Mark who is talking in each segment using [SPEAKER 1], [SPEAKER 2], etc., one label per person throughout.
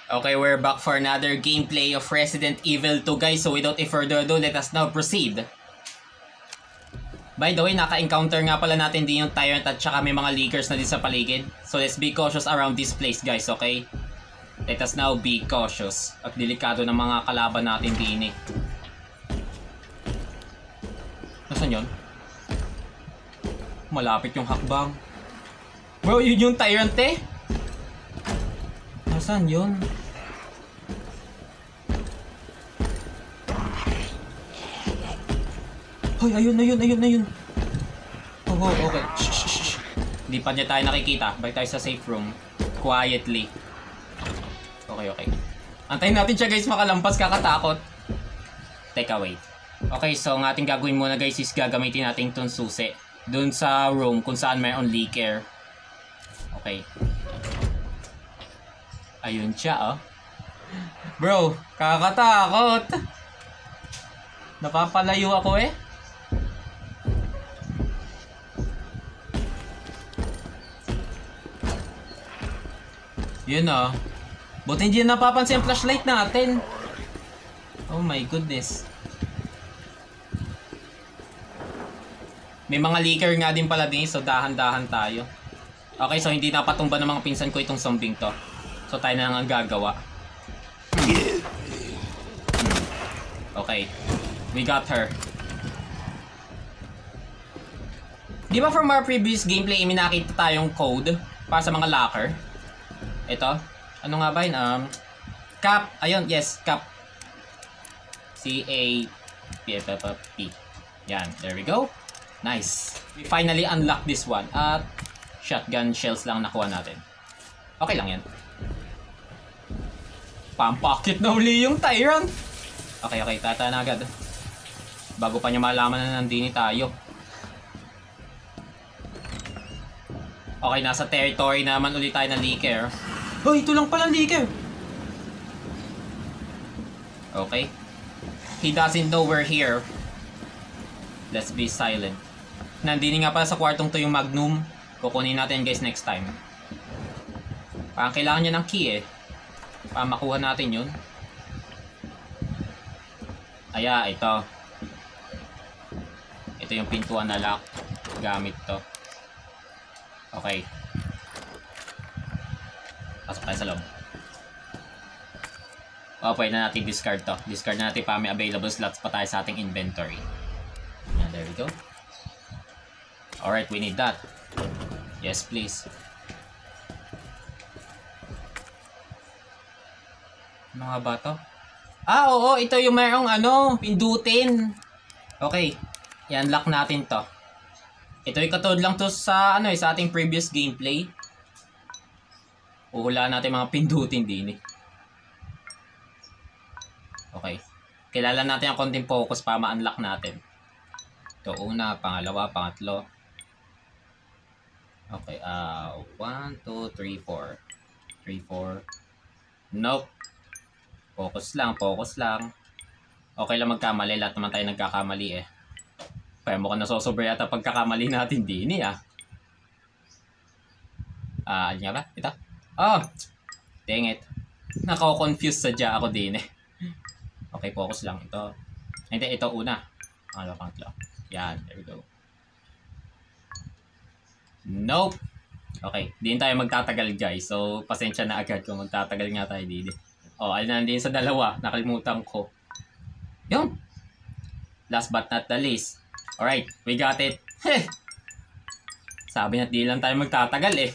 [SPEAKER 1] Okay, we're back for another gameplay of Resident Evil 2, guys. So without further ado, let us now proceed. By the way, naka-encounter nga pala natin din yung Tyrant at saka may mga leakers na din sa paligid. So let's be cautious around this place, guys, okay? Let us now be cautious. At delikado ng mga kalaban natin din eh. Nasaan yun? Malapit yung hakbang. Bro, yun yung Tyrant eh? Nasaan yun? Hoy, ayun. Oh, okay. Shh. Hindi pa niya tayo nakikita. Balik tayo sa safe room. Quietly. Okay. Antayin natin siya, guys, makalampas, kakatakot. Teka, wait. Okay, so ang ating gagawin muna, guys, is gagamitin natin itong susi. Doon sa room kung saan mayroon leaker. Okay. Ayun siya, oh. Bro, kakatakot. Napapalayo ako eh. Yun, oh. Buti hindi na napapansin yung flashlight natin. Oh my goodness. May mga leaker nga din pala din, so dahan-dahan tayo. Okay, so hindi napatumba ng mga pinsan ko itong zombing to. So tayo na lang ang gagawa. Okay. We got her. Di ba from our previous gameplay, may nakita tayong code para sa mga locker? Ito. Ano nga ba yun? Cap. Ayun, yes, cap. C-A-P. Yan, there we go. Nice. We finally unlocked this one. At shotgun shells lang nakuha natin. Okay lang yan. Pampakit na uli yung Tyrant. Okay, tata na agad. Bago pa niya malaman na nandini tayo. Okay, nasa territory naman ulit tayo na leaker. Oh, ito lang pala leaker. Okay. He doesn't know we're here. Let's be silent. Nandini nga pala sa kwartong to yung Magnum. Kukunin natin, guys, next time. Parang kailangan niya ng key eh. Para makuha natin yun. Aya, ito. Ito yung pintuan na lock. Gamit to. Okay. Pasok tayo sa loob. O, pwede na natin discard to. Discard na natin para may available slots pa tayo sa ating inventory. Yan, there we go. Alright, we need that. Yes, please. Ano nga ba to? Ah, oo, ito yung mayroong pindutin. Okay. Yan, lock natin to. Ito yung katulad lang to sa sa ating previous gameplay. Uhulaan natin mga pindutin din eh. Okay. Kailangan natin ang konting focus para ma-unlock natin. Ito, una, pangalawa, pangatlo. Okay, 1, 2, 3, 4. 3, 4. Nope. Focus lang. Okay lang magkamali. Lahat naman tayo nagkakamali eh. Kaya mukhang nasosobra yata pagkakamali natin din eh ah. Ano nga ba? Ito? Oh! Dang it. Nako-confuse sadya ako din eh. Okay, focus lang. Ito. Hindi, ito una. Pangatlo. Yan, there we go. Nope! Okay, din tayo magtatagal, guys. So, pasensya na agad kung magtatagal nga tayo din. Oh, ayun na din sa dalawa. Nakalimutan ko. Yun! Last but not the least. Alright, we got it. Sabi na di lang tayo magtatagal eh.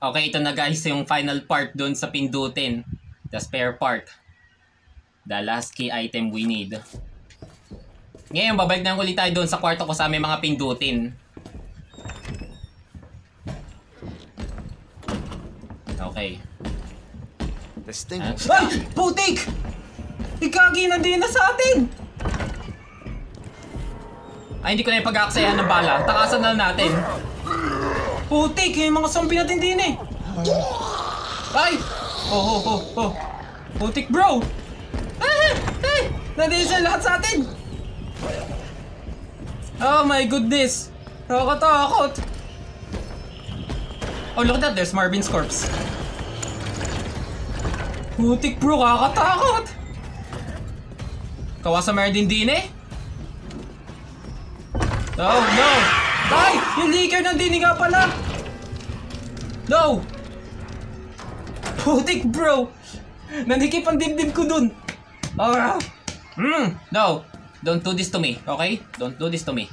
[SPEAKER 1] Okay, ito na, guys, yung final part dun sa pindutin. The spare part. The last key item we need. Ngayon, babalik na ulit tayo dun sa kwarto ko sa may mga pindutin. Okay. Ay! Putik! Ikagi na din na sa atin! Ay, hindi ko na yung pag-aaksayahan ng bala. Takasan na natin. Putik! Yung mga zombie natin din eh. Ay! Oh. Putik, bro! Ay! Nandiyan sila lahat sa atin! Oh my goodness! Nakakatakot! Oh, look at that. There's Marvin's corpse. Putik bro, kakatakot! Kawasa meron din eh. Oh no! Ay! Yung leaker ng dini nga pala! No! Putik bro! Nanikip ang dibdib ko dun! No! Don't do this to me, okay? Don't do this to me.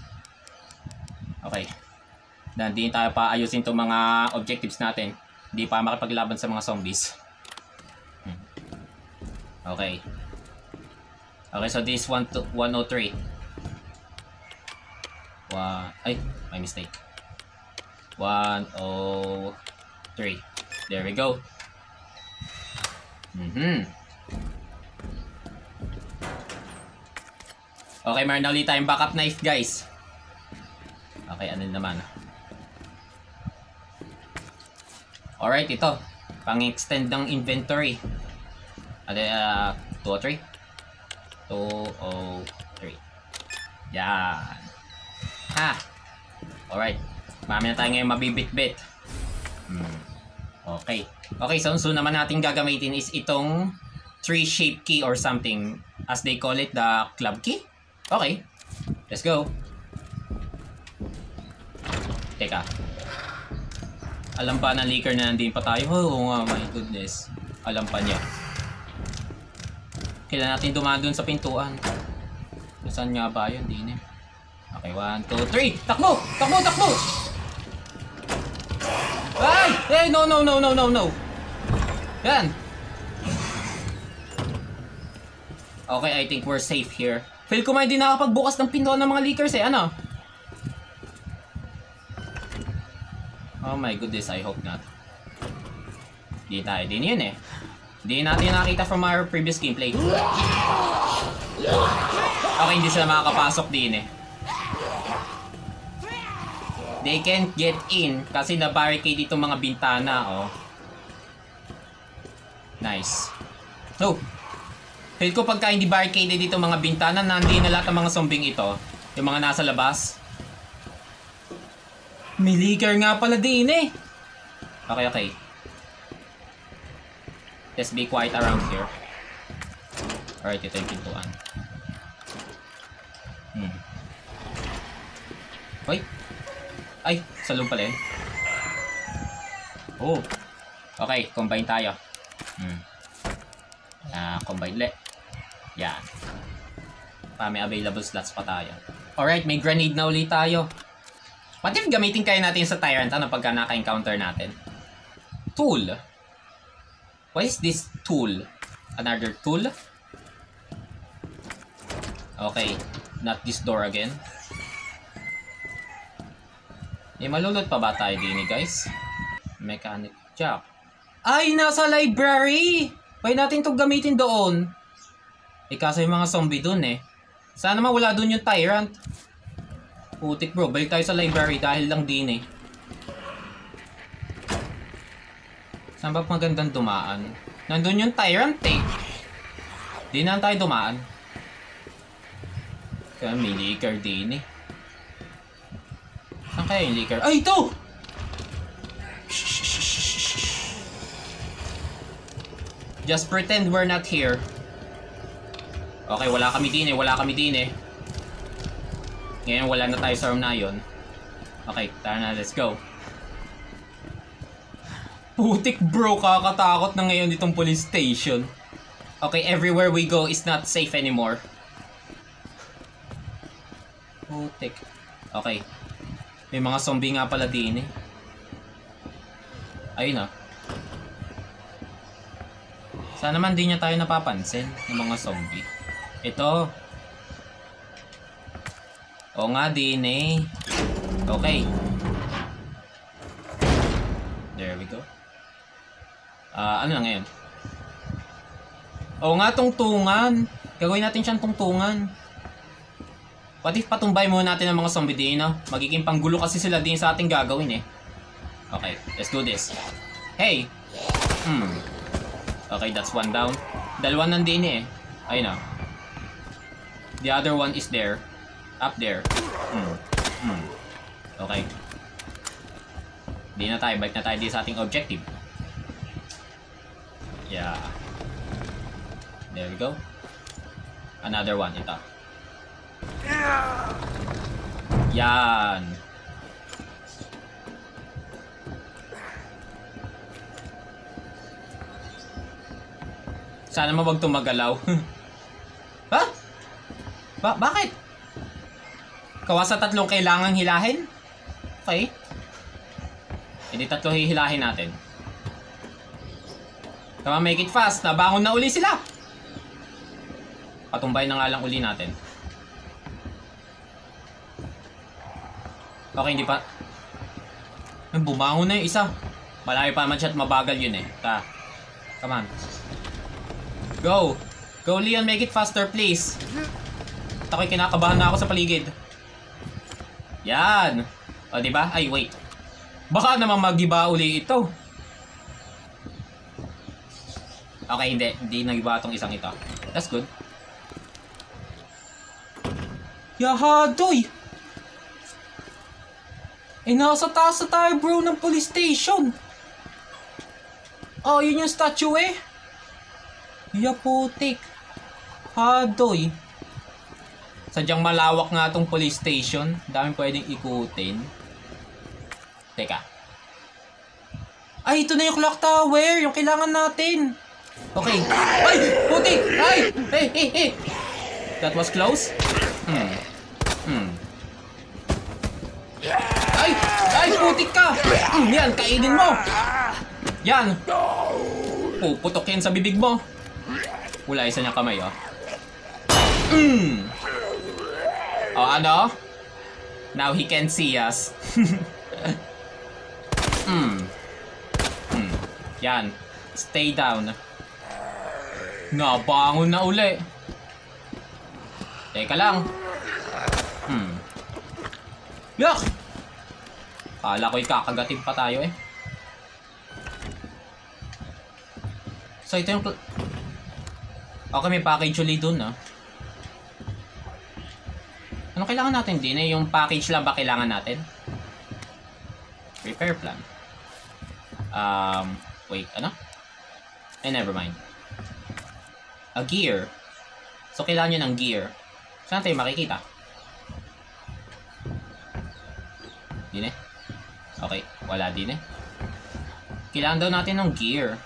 [SPEAKER 1] Okay. Hindi tayo pa ayusin itong mga objectives natin. Hindi pa makipaglaban sa mga zombies. Okay. Okay, so this 103. Ay, my mistake. 103. There we go. Okay, meron na ulit tayong backup knife, guys. Okay, ano naman? Alright, ito. Pang-extend ng inventory. 203? 203. Yan. Ha! Alright. Marami na tayo ngayon mabibit-bit. Okay. Okay, so naman natin gagamitin is itong tree shape key or something. As they call it, the club key. Okay. Let's go. Teka. Alam pa ng leaker na nandun pa tayo? Oh nga, my goodness. Alam pa niya. Kailan natin dumaan dun sa pintuan. Saan nga ba yun? Di na. Okay, 1, 2, 3! Takbo! Takbo! Takbo! Ay! Hey! No! No! No! No! No! No! Yan! Okay, I think we're safe here. Feel ko may hindi nakapagbukas ng pintuan ng mga leakers eh. Ano? Oh my goodness, I hope not. Di tayo din yun eh. Di natin nakita from our previous gameplay. Okay, hindi sila makakapasok din eh. They can't get in kasi na-barricade itong mga bintana, oh. Nice. So, feel ko pagka hindi barricaded dito mga bintana, nandiyan na lahat ng mga zombing ito. Yung mga nasa labas. May leaker nga pala din eh. Okay, okay. Let's be quiet around here. Alright, ito yung pintuan. Wait. Ay, sa loob pala yun. Oh. Okay, combine tayo. Combine ulit. Yan. May available slots pa tayo. Alright, may grenade na ulit tayo. What if gamitin kaya natin sa Tyrant ano pagka naka-encounter natin? Tool. What is this tool? Another tool? Okay. Not this door again. Malulot pa ba tayo din guys? Mechanic jack. Ay, nasa library! Pwede natin itong gamitin doon. Kaso yung mga zombie doon eh. Sana mawala doon yung Tyrant. Putik bro, balik tayo sa library dahil lang din eh. Saan ba magandang dumaan? Nandun yung Tyrant eh. Di na tayo dumaan. Kaya may leaker din eh. Saan kaya yung leaker? Ay, ito! Just pretend we're not here. Okay, wala kami din eh. Wala kami din eh. Ngayon wala na tayo sa room na yun. Okay, tara na, let's go. Putik bro, kakatakot na ngayon ditong police station. Okay, everywhere we go is not safe anymore. Putik. Okay. May mga zombie nga pala din eh. Ayun ah. Sana naman di niya tayo napapansin ng mga zombie. Ito. Oo nga din eh. Okay. There we go. Ano na ngayon? Oo nga, tungtungan. Gagawin natin siyang tungtungan. What if patumbay muna natin ang mga zombie din, no? Magiging panggulo kasi sila din sa ating gagawin eh. Okay, let's do this. Hey! Okay, that's one down. Dalawa nandun eh. Ayun na. The other one is there. Up there. Okay. Di na tayo. Balik na tayo din sa ating objective. Yeah. There we go. Another one, ito. Yan. Sana wag tumagalaw. Ha? Bakit? Kawa sa tatlong kailangang hilahin? Okay. Hindi tatlo hihilahin natin. Tama, make it fast. Nabangon na uli sila. Patumbay na nga lang uli natin. Okay, hindi pa. Bumangon na yung isa. Malaki pa naman siya at mabagal yun eh. Come on. Go! Go, Leon, make it faster, please. At ako'y kinakabahan na ako sa paligid. Yan! O, diba? Ay, wait. Baka naman mag-iba uli ito. Okay, hindi. Hindi nag-iba itong isang ito. That's good. Yahadoy! Eh, nasa taas na tayo, bro, ng police station. Oh, yun yung statue eh. Yaputik. Hadoy. Sadyang malawak nga itong police station. Daming pwedeng ikutin. Teka. Ay, ito na yung clock tower. Yung kailangan natin. Okay. Ay! Putik! Ay! Hey! That was close. Ay! Putik ka! Yan, kainin mo! Yan! Puputok yan sa bibig mo. Wala, isa niyang kamay, oh. Oh, ano? Now he can see us. Yan. Stay down. Nabangon na uli. Teka lang. Yak! Kala ko'y kakagatin pa tayo eh. So ito yung... Okay, may package ulit dun ah. Ano kailangan natin din eh? Yung package lang ba kailangan natin? Repair plan. Wait, ano? Eh, never mind. A gear. So, kailangan nyo ng gear. Saan tayo makikita? Din eh. Okay, wala din eh. Kailangan daw natin ng gear.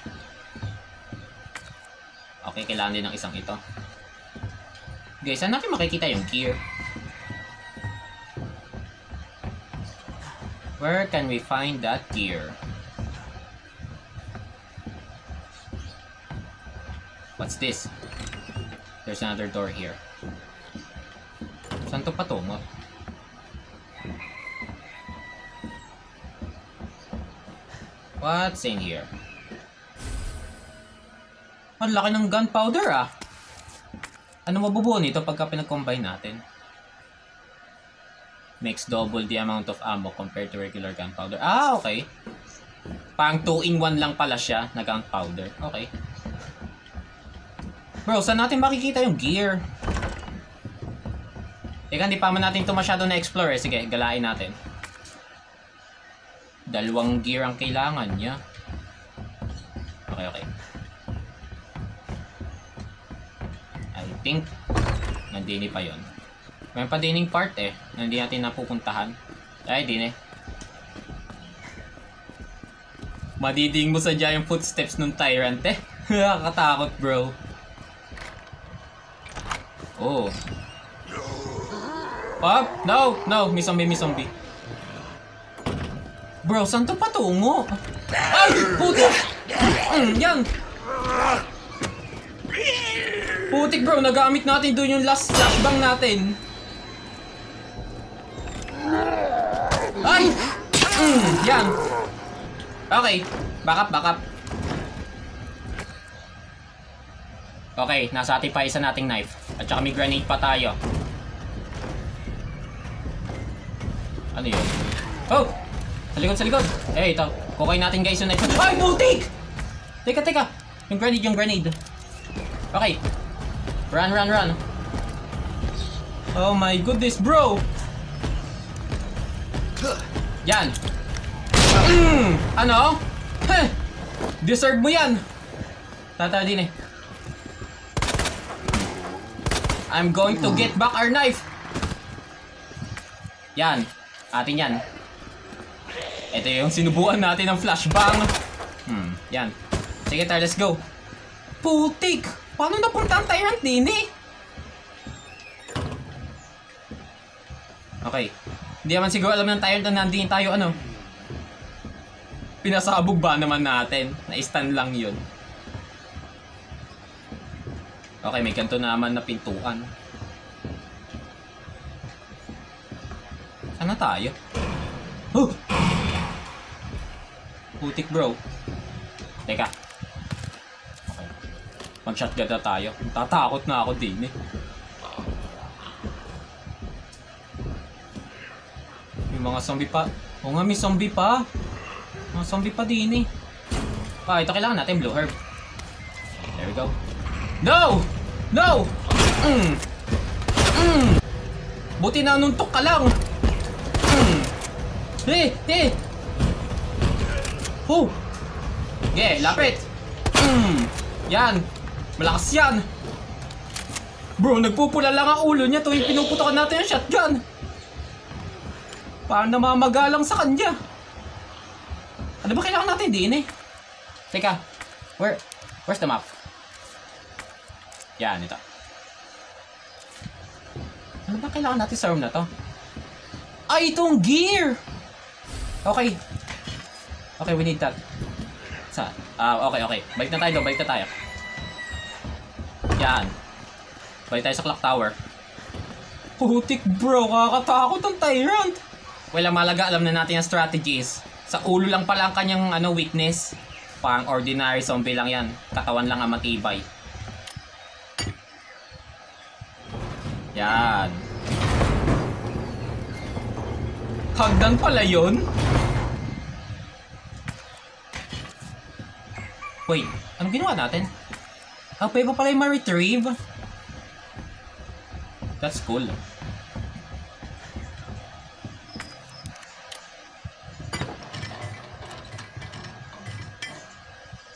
[SPEAKER 1] Okay, kailangan din ng isang ito. Guys, saan natin makikita yung gear? Where can we find that gear? What's this? There's another door here. Saan to patungo? What's in here? Ang laki ng gunpowder ah. Ano mabubuo nito pagka pinag-combine natin? Makes double the amount of ammo compared to regular gunpowder. Ah, okay. Pang 2-in-1 lang pala siya na gunpowder. Okay. Bro, saan natin makikita yung gear? Teka, hindi pa man natin ito masyado na-explore eh. Sige, galain natin. 2 gear ang kailangan niya. Okay. I think nandini pa yon. May pa dining part eh na hindi natin napupuntahan. Ay, din eh. Madiding mo sadya yung footsteps ng tyrant eh. Nakakatakot, bro. Oh. Oh, no, may zombie. Bro, saan to patungo? Ay, putik! Yan! Putik, bro, nagamit natin doon yung last flashbang natin. Ay! Yan! Okay, back up. Okay, nasatisfy isa nating knife. At saka may grenade pa tayo. Ano yun? Oh! Sa likod! Eh, ito. Kukain natin guys yung knife. Ay, putik! Teka. Yung grenade. Okay. Run. Oh my goodness, bro! Yan! Ano? Deserve mo yan! Tata din eh. I'm going to get back our knife. Yan. Atin yan. Ito yung sinubuan natin ng flashbang. Yan. Sige tayo, let's go. Putik! Paano napunta ang tyrant din eh? Okay. Hindi naman siguro alam ng tyrant na nandiyan tayo ano. Pinasabog ba naman natin? Na-stun lang yun. Okay, may kanto naman na pintuan. Saan na tayo? Oh! Putik bro. Teka. Okay. Mag-shotgun na tayo. Tatakot na ako din eh. May mga zombie pa. Oo nga, may zombie pa. Mga zombie pa din eh. Ah, ito kailangan natin blue herb. There we go. No! No! Buti na nuntok ka lang. Oh! Okay, lapit. Yan. Malakas yan. Bro, nagpupula lang ang ulo niya tuwing pinuputokan natin yung shotgun. Parang namamagalang sa kanya. Ano ba kailangan natin din eh? Teka. Where's the map? Yan, ito. Ano ba kailangan natin sa room na to? Ay, itong gear! Okay. Okay, we need that. Saan? Okay. Balik na tayo. Yan. Balik tayo sa clock tower. Putik bro, kakatakot ang tyrant. Well, ang malaga, alam na natin ang strategies. Sa ulo lang pala ang kanyang weakness. Pang ordinary zombie lang yan. Katawan lang ang matibay. Yan. Hagdan pala yun? Wait, anong ginawa natin? Pwede pa pala yung ma-retrieve? That's cool.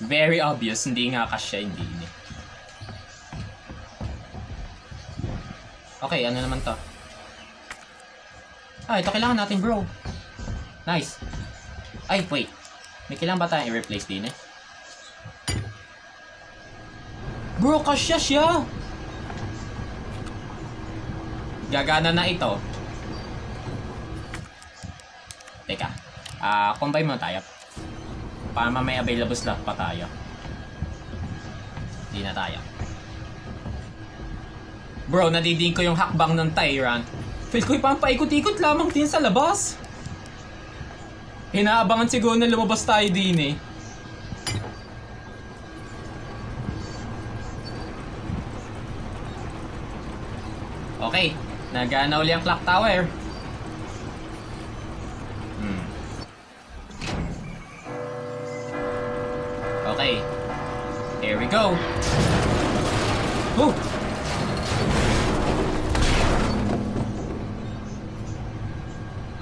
[SPEAKER 1] Very obvious, hindi nga kasya, hindi. Okay, ano naman to? Ito kailangan natin bro. Nice. Ay, wait. May kailangan ba tayong i-replace din eh? Bro, kasya siya! Gagana na ito. Teka. Combine mo tayo. Para may available slot pa tayo. Hindi na tayo. Bro, nadiding ko yung hakbang ng tyrant. Feel ko yung paikot-ikot lamang din sa labas. Hinaabangan siguro na lumabas tayo din eh. Okay, nagana uli ang clock tower. Okay, here we go. Oh!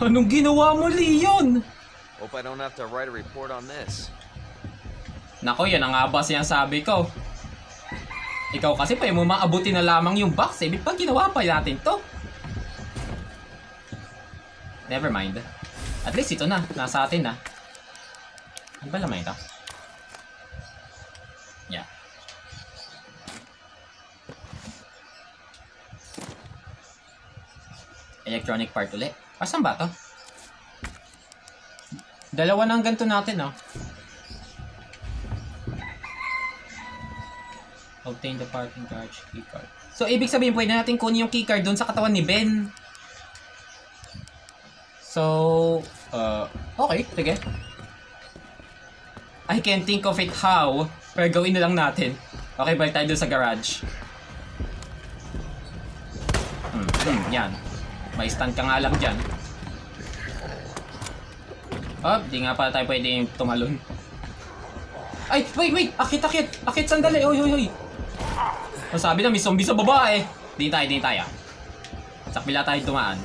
[SPEAKER 1] Anong ginawa mo, Leon?
[SPEAKER 2] Hope I don't have to write a report on this.
[SPEAKER 1] Nako, yan ang nga ba sinasabi ko. Ikaw kasi pa mo maabuti na lamang yung box eh. Ba't ginawa pa natin to? Never mind. At least ito na. Nasa atin na. Ano ba laman ito? Yeah. Electronic part ulit. Asan ba to? Dalawa ng ganito natin, oh. Obtain the parking garage keycard. So, ibig sabihin, pwede natin kunin yung keycard dun sa katawan ni Ben. So, okay, sige. I can't think of it how, pero gawin na lang natin. Okay, balik tayo dun sa garage. Yan. May stand ka nga lang dyan. Oh, di nga pala tayo pwede tumalon. Ay, wait! Akit, sandali! Hoy! Sabi na, may zombie sa baba eh. Di tayo. Sa kabila tayo dumaan.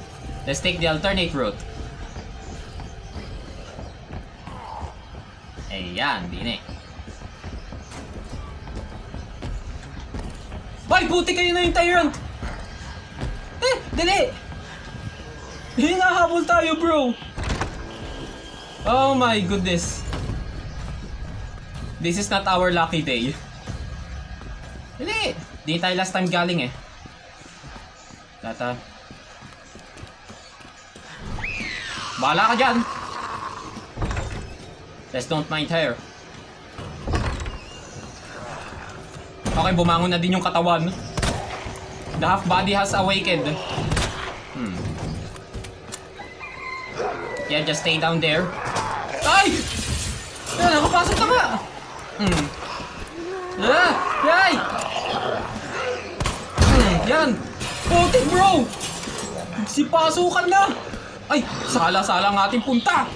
[SPEAKER 1] Let's take the alternate route. Ayan, din eh. Ay, puti kayo na yung tyrant! Dali! Hinahabol tayo, bro! Oh my goodness. This is not our lucky day. Dali! Di tayo last time galing eh. Tata. Bahala ka dyan! Let's don't mind her. Okay, bumangon na din yung katawan. The half body has awakened. Yeah, just stay down there. Ay! Yan, nakapasok na nga! Ay! Yan! Putik, bro! Sipasukan na! Ay! Sala-sala ang ating punta!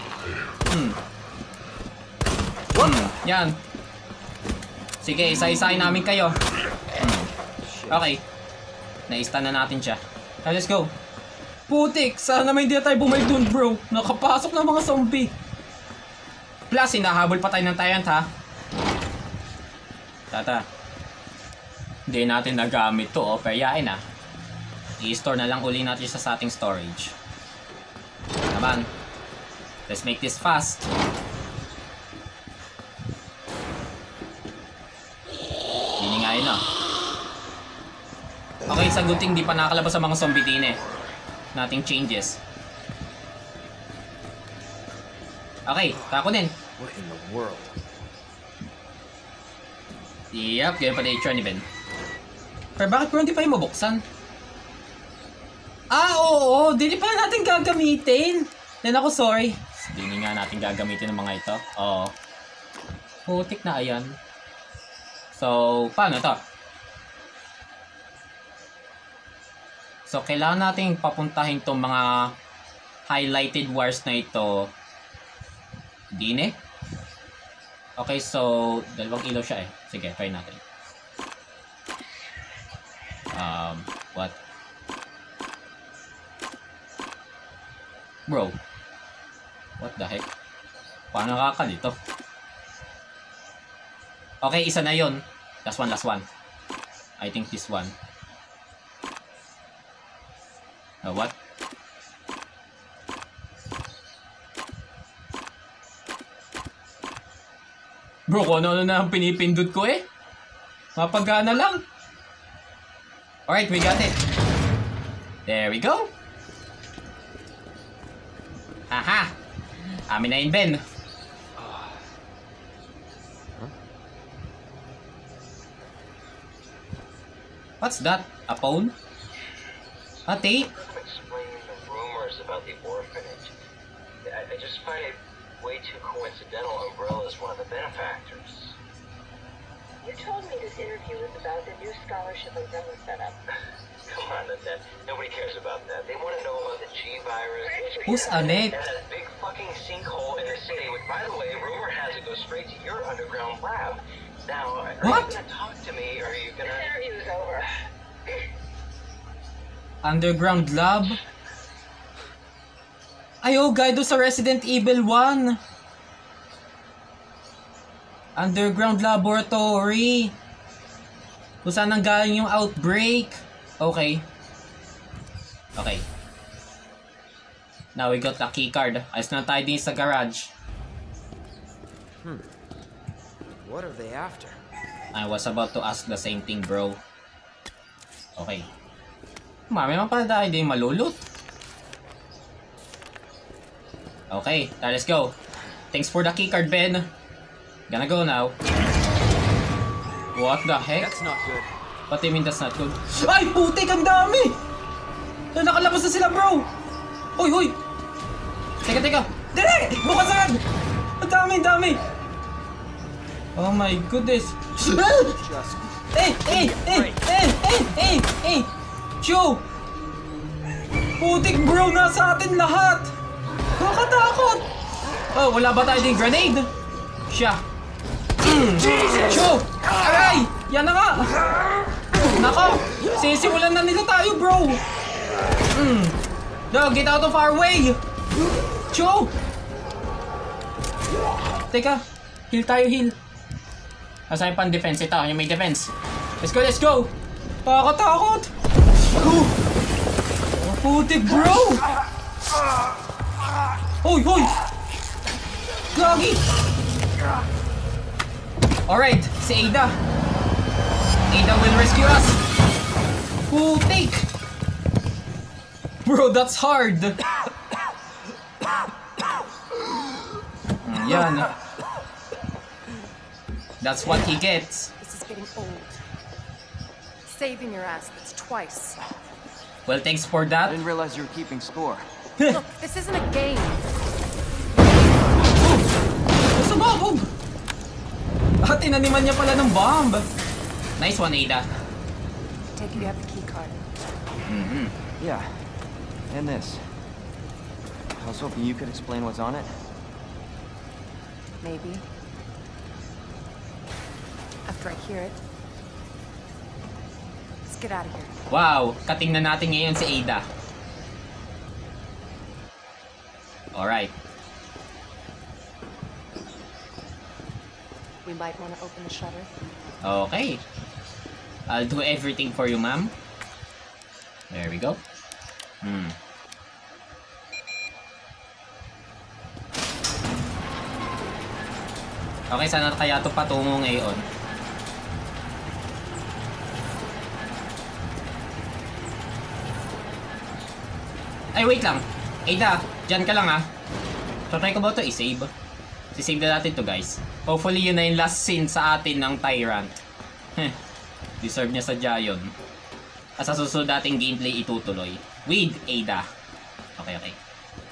[SPEAKER 1] Yan. Sige, isa-isahin namin kayo. Okay. Na-stun na natin siya. Let's go. Putik! Sana may hindi na tayo bumalik dun, bro. Nakapasok ng mga zombie. Plus, hinahabol pa tayo ng Tyrant, ha? Tata. Hindi natin nagamit to, oh. Peryain, ha? I-store na lang uli natin sa ating storage. Naman. Let's make this fast. Hiningayin na. Okay, sa good thing di pa nakakalabas sa mga zombie din eh. Nothing changes. Okay, tako din.
[SPEAKER 2] What in the world?
[SPEAKER 1] Yep, ganyan pa na i-try ni Ben. Pero bakit hindi pa yung mabuksan? Ah, oo, di pa natin gagamitin. Then ako, sorry. Hindi nga natin gagamitin ng mga ito. Oo. Putik na ayan. So, paano to? So, kailangan natin papuntahin itong mga highlighted wires na ito. Dine? Okay, so, dalawang ilaw siya eh. Sige, try natin. What? Bro. What the heck? Paano nakakalito? Okay, isa na yun. Last one. I think this one. What? Bro, kung ano na ang pinipindot ko eh. Mapagana lang. Alright, we got it. There we go. Haha. Amin na yun, Ben. What's that? A phone? A tape?
[SPEAKER 3] Explain the rumors about the orphanage. I just find it way too coincidental Umbrella is one of the benefactors.
[SPEAKER 4] You told me this interview was about the new scholarship Umbrella set up.
[SPEAKER 3] Come on, Annette. Nobody cares about that. They want to know about the G virus.
[SPEAKER 1] Who's Annette?
[SPEAKER 3] And that big fucking sinkhole in the city, which, by the way, rumor has it goes straight to your underground lab. Now, are you
[SPEAKER 1] What?
[SPEAKER 3] gonna talk to me, or are you
[SPEAKER 4] This
[SPEAKER 3] gonna...
[SPEAKER 4] interview is over.
[SPEAKER 1] Underground lab? Ayo, guide doon sa Resident Evil 1. Underground laboratory. Kung saan nanggaling yung outbreak. Okay. Okay. Now we got the key card. Ayos na tayo din sa garage.
[SPEAKER 2] What are they after?
[SPEAKER 1] I was about to ask the same thing, bro. Okay. Mami naman pala tayo din malulot. Okay, let's go. Thanks for the keycard, Ben. Gonna go now. What the heck?
[SPEAKER 2] That's not good.
[SPEAKER 1] What do you mean that's not good? Ay, putik! Ang dami! Nakalabas na sila, bro! Hoy, hoy! Teka! Dali! Bukasan! Ang dami! Oh my goodness!
[SPEAKER 2] Just
[SPEAKER 1] Chew! Putik, bro! Nasa atin lahat! Kakatakot! Oh, wala ba tayo din grenade? Siya! Chew! Aray! Yan na nga! Nako! Sisimulan na nila tayo, bro! No, get out of our way! Chew! Teka, heal tayo, heal. Asan yung pan-defense? Ito, yung may defense. Let's go! Kakatakot! Putik, bro! Hoy, hoy! Gagi! Alright, si Ada. Ada will rescue us. Putik! Bro, that's hard. Yan. That's what he gets.
[SPEAKER 5] This is getting old. Saving your ass, that's twice.
[SPEAKER 1] Well, thanks for
[SPEAKER 2] I
[SPEAKER 1] that.
[SPEAKER 2] didn't realize you were keeping score.
[SPEAKER 5] Look, this isn't a game.
[SPEAKER 1] Sumabog! Ah, tinaniman niya pala ng bomb. Nice one, Ada.
[SPEAKER 5] Take it you have the key card.
[SPEAKER 2] Yeah. And this. I was hoping you could explain what's on it.
[SPEAKER 5] Maybe. After I hear it. Let's get out of here.
[SPEAKER 1] Wow, katingnan natin ngayon si Ada. Alright.
[SPEAKER 5] We might want to open the shutter.
[SPEAKER 1] Okay. I'll do everything for you, ma'am. There we go. Okay, sana kaya ito patungo ngayon. Ay, wait lang. Ada, dyan ka lang ah. So, try ko ba ito i-save? Si-save na natin to, guys. Hopefully, yun na yung last scene sa atin ng Tyrant. Deserve niya sadya yun. At sa susunod nating gameplay itutuloy. With Ada. Okay, okay.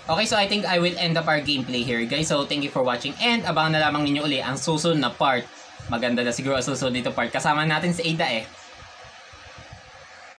[SPEAKER 1] Okay, so I think I will end up our gameplay here, guys. So, thank you for watching. And abangan na lamang ninyo uli ang susunod na part. Maganda na siguro ang susunod nito part. Kasama natin si Ada eh.